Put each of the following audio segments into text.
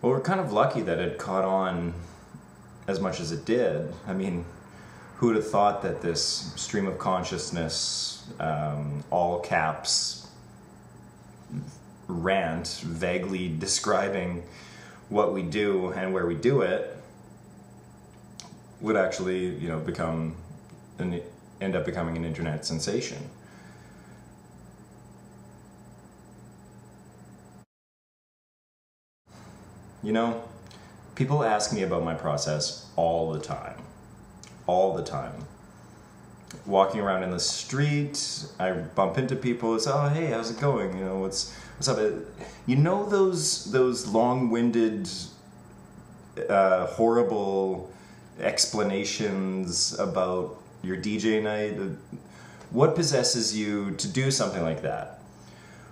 Well, we're kind of lucky that it caught on as much as it did. I mean, who would have thought that this stream of consciousness, all caps, rant, vaguely describing what we do and where we do it, would actually, end up becoming an internet sensation. People ask me about my process all the time. All the time. Walking around in the street, I bump into people. It's, oh, hey, how's it going? What's up? Those long-winded, horrible explanations about your DJ night? What possesses you to do something like that?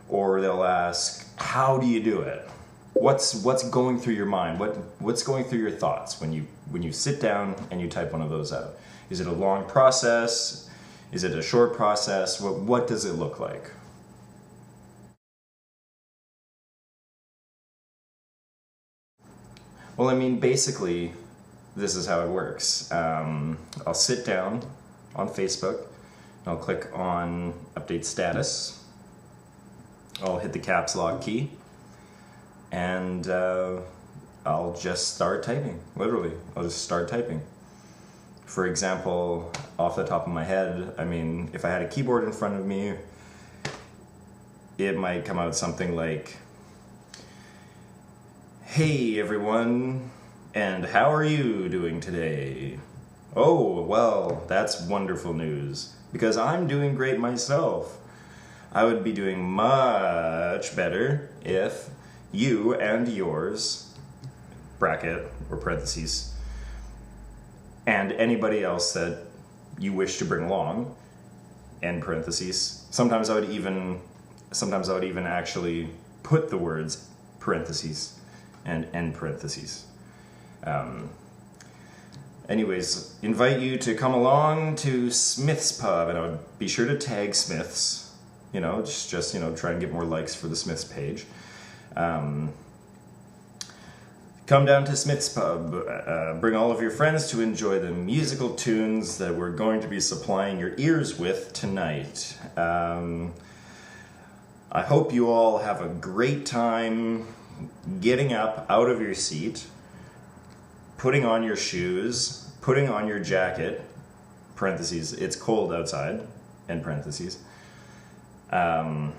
Or they'll ask, how do you do it? What's going through your mind? What's going through your thoughts when you sit down and you type one of those out? Is it a long process? Is it a short process? What does it look like? Well, basically, this is how it works. I'll sit down on Facebook, and I'll click on Update Status. I'll hit the caps lock key, and I'll just start typing. Literally, I'll just start typing. For example, off the top of my head, if I had a keyboard in front of me, it might come out something like, "Hey everyone, and how are you doing today? Oh, well, that's wonderful news, because I'm doing great myself. I would be doing much better if you and yours," bracket or parentheses, "and anybody else that you wish to bring along," end parentheses. Sometimes I would even actually put the words parentheses and end parentheses. Anyways, invite you to come along to Smith's Pub, and I would be sure to tag Smith's, just try and get more likes for the Smith's page. Come down to Smith's Pub, bring all of your friends to enjoy the musical tunes that we're going to be supplying your ears with tonight. I hope you all have a great time getting up out of your seat, putting on your shoes, putting on your jacket, parentheses, it's cold outside, end parentheses, and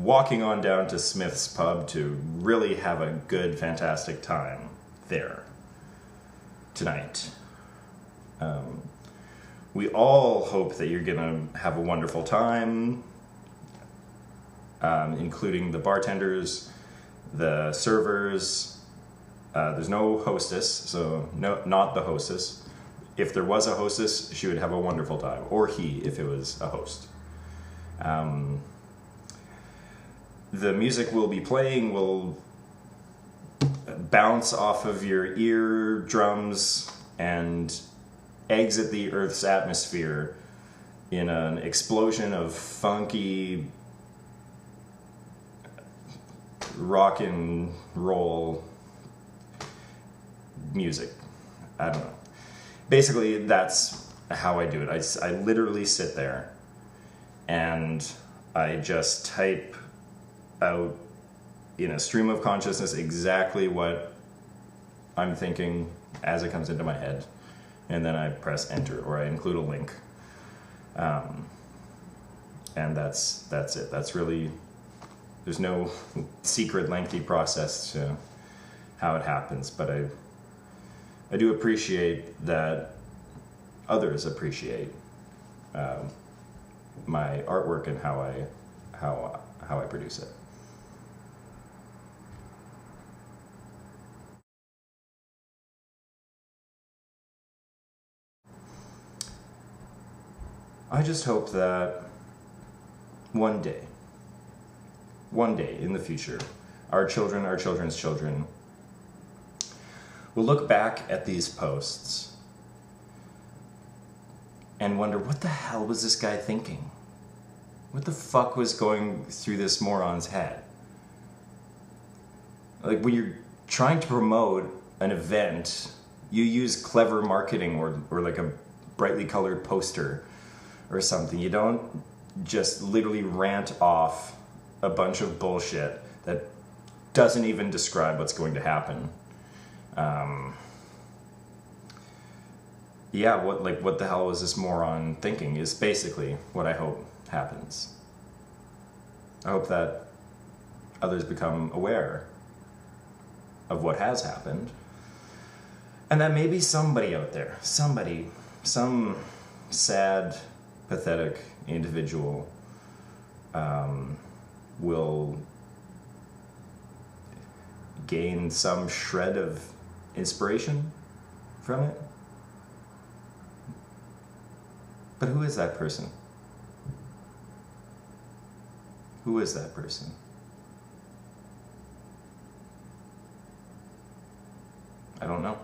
walking on down to Smith's Pub to really have a good, fantastic time there tonight. We all hope that you're gonna have a wonderful time, including the bartenders, the servers. There's no hostess, so not the hostess. If there was a hostess, she would have a wonderful time, or he, if it was a host. The music we'll be playing will bounce off of your eardrums and exit the Earth's atmosphere in an explosion of funky rock and roll music. I don't know. Basically, that's how I do it. I literally sit there and I just type out in a stream of consciousness exactly what I'm thinking as it comes into my head, and then I press enter, or I include a link, and that's it. That's really, there's no secret lengthy process to how it happens, but I do appreciate that others appreciate my artwork and how I produce it. I just hope that one day in the future, our children, our children's children, will look back at these posts and wonder, what the hell was this guy thinking? What the fuck was going through this moron's head? Like when you're trying to promote an event, you use clever marketing or like a brightly colored poster or something. You don't just literally rant off a bunch of bullshit that doesn't even describe what's going to happen. Yeah, what the hell was this moron thinking is basically what I hope happens. I hope that others become aware of what has happened, and that maybe somebody out there, some sad, pathetic individual will gain some shred of inspiration from it. But who is that person? Who is that person? I don't know.